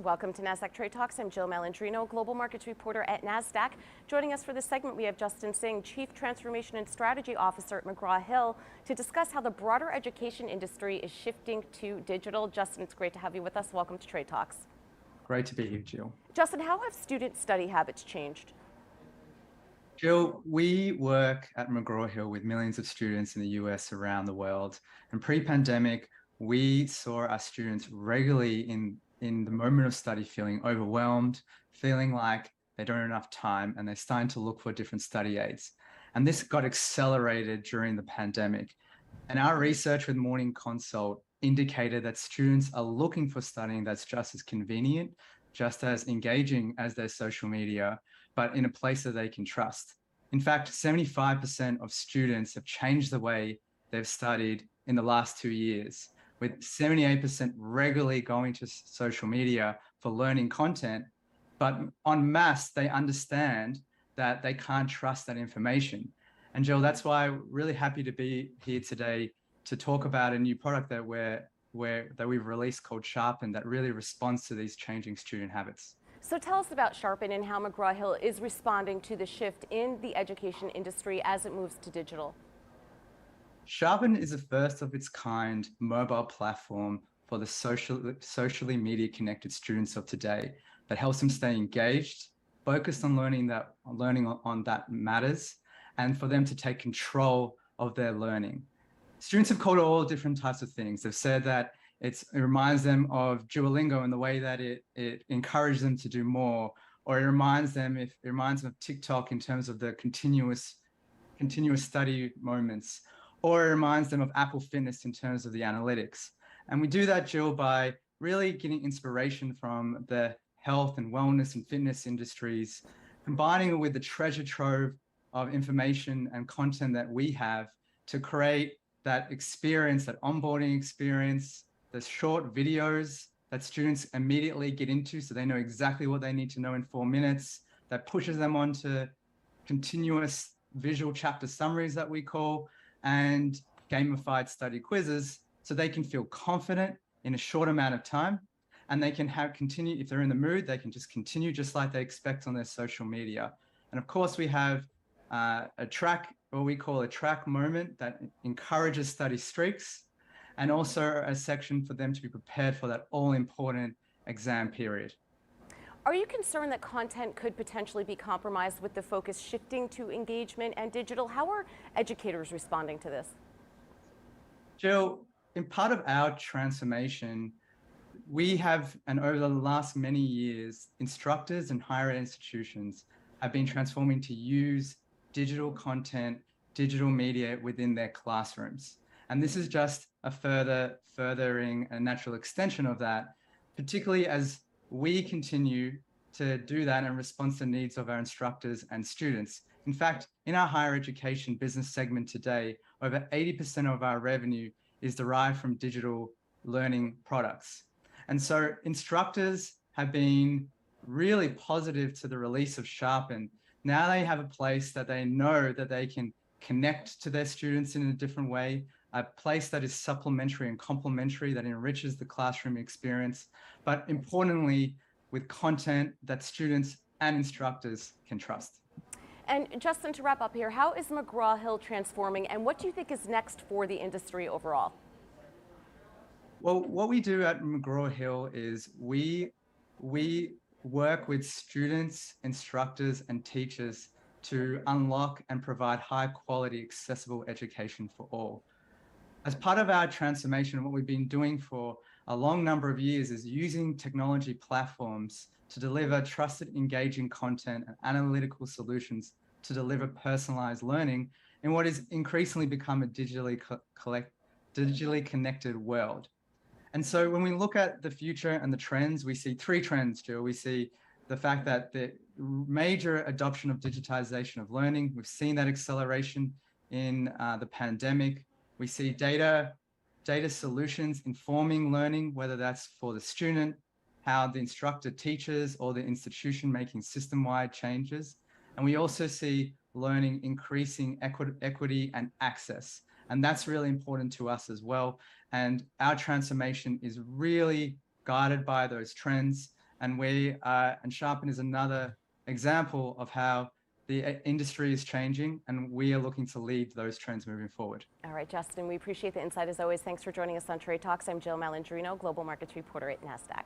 Welcome to Nasdaq Trade Talks. I'm Jill Malandrino, Global Markets Reporter at Nasdaq. Joining us for this segment, we have Justin Singh, Chief Transformation and Strategy Officer at McGraw-Hill, to discuss how the broader education industry is shifting to digital. Justin, it's great to have you with us. Welcome to Trade Talks. Great to be here, Jill. Justin, how have student study habits changed? Jill, we work at McGraw-Hill with millions of students in the US around the world. And pre-pandemic, we saw our students regularly in the moment of study feeling overwhelmed, feeling like they don't have enough time, and they're starting to look for different study aids. And this got accelerated during the pandemic. And our research with Morning Consult indicated that students are looking for studying that's just as convenient, just as engaging as their social media, but in a place that they can trust. In fact, 75% of students have changed the way they've studied in the last 2 years, with 78% regularly going to social media for learning content. But en masse, they understand that they can't trust that information. And Jill, that's why I'm really happy to be here today to talk about a new product that we've released called Sharpen that really responds to these changing student habits. So tell us about Sharpen and how McGraw-Hill is responding to the shift in the education industry as it moves to digital. Sharpen is a first of its kind mobile platform for the socially media connected students of today that helps them stay engaged, focused on learning on that matters, and for them to take control of their learning. Students have called it all different types of things. They've said that it reminds them of Duolingo in the way that it encourages them to do more, or it reminds them of TikTok in terms of the continuous study moments, or it reminds them of Apple Fitness in terms of the analytics. And we do that, Jill, by really getting inspiration from the health and wellness and fitness industries, combining it with the treasure trove of information and content that we have to create that experience, that onboarding experience, the short videos that students immediately get into so they know exactly what they need to know in 4 minutes, that pushes them onto continuous visual chapter summaries that we call, and gamified study quizzes so they can feel confident in a short amount of time, and they can continue, if they're in the mood, they can just continue just like they expect on their social media. And of course, we have a track, what we call a track moment, that encourages study streaks, and also a section for them to be prepared for that all-important exam period. Are you concerned that content could potentially be compromised with the focus shifting to engagement and digital? How are educators responding to this? Jill, in part of our transformation, we have, and over the last many years, instructors and higher ed institutions have been transforming to use digital content, digital media within their classrooms. And this is just a furthering a natural extension of that, particularly as we continue to do that in response to the needs of our instructors and students. In fact, in our higher education business segment today, over 80% of our revenue is derived from digital learning products. And so instructors have been really positive to the release of Sharpen. Now they have a place that they know that they can connect to their students in a different way, a place that is supplementary and complementary, that enriches the classroom experience, but importantly, with content that students and instructors can trust. And Justin, to wrap up here, how is McGraw-Hill transforming, and what do you think is next for the industry overall? Well, what we do at McGraw-Hill is we work with students, instructors, and teachers to unlock and provide high quality, accessible education for all. As part of our transformation, what we've been doing for a long number of years is using technology platforms to deliver trusted, engaging content and analytical solutions to deliver personalized learning in what is increasingly become a digitally connected world. And so when we look at the future and the trends, we see 3 trends, Jill. We see the fact that the major adoption of digitization of learning, we've seen that acceleration in the pandemic. We see data solutions informing learning, whether that's for the student, how the instructor teaches, or the institution making system-wide changes. And we also see learning increasing equity and access. And that's really important to us as well. And our transformation is really guided by those trends. and Sharpen is another example of how the industry is changing, and we are looking to lead those trends moving forward. All right, Justin, we appreciate the insight as always. Thanks for joining us on Trade Talks. I'm Jill Malandrino, Global Markets Reporter at Nasdaq.